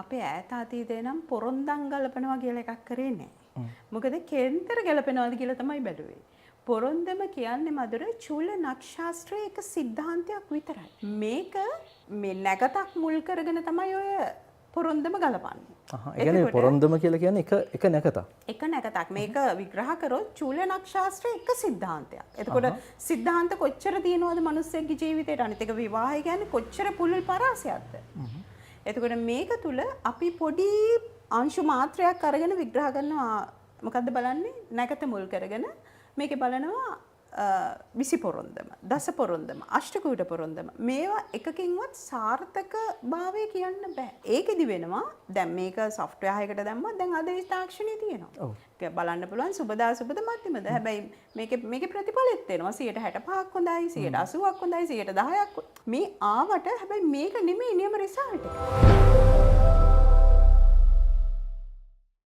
අපේ ඈත අතීතේ නම් පොරොන්දම් ගලපනවා කියලා එකක් කරේ නැහැ. මොකද කේන්දර ගලපනවාද කියලා තමයි බැලුවේ. පොරොන්දම කියන්නේ මధుර චූල නක්ෂාස්ත්‍රයේ එක සිද්ධාන්තයක් විතරයි. මේක මේ නැගතක් මුල් කරගෙන තමයි ඔය පොරොන්දම ගලපන්නේ. ඒ කියන්නේ පොරොන්දම කියලා කියන්නේ එක නැකතක්. එක නැකතක්. මේක විග්‍රහ කරොත් චූල නක්ෂාස්ත්‍රයේ එක සිද්ධාන්තයක්. එතකොට සිද්ධාන්ත කොච්චර තියෙනවද මිනිස්සෙක්ගේ ජීවිතේට? අනිත් එක විවාහය කියන්නේ කොච්චර පුළුල් පරාසයක්ද? එතකොට මේක තුල අපි පොඩි අංශු මාත්‍රයක් අරගෙන විග්‍රහ කරනවා. මොකද්ද බලන්නේ? නැකත මුල් කරගෙන මේකේ බලනවා විසි පොරොන්දම, දස පොරොන්දම, අෂ්ටකූට පොරොන්දම. මේවා එකකින්වත් සාර්ථක භාවය කියන්න බෑ. ඒකෙදි වෙනවා දැන් මේක සොෆ්ට්වෙයාර් එකකට දැම්මා දැන් අද ඒ තාක්ෂණය තියෙනවා. ඔව්. ඒක බලන්න පුළුවන් සුබදා සුබද මධ්‍යමද. හැබැයි මේකේ ප්‍රතිඵලෙත් එනවා 65ක් හොඳයි, 80ක් හොඳයි, 10ක් මේ ආවට හැබැයි මේක නෙමෙයි නියම රිසල්ට් එක.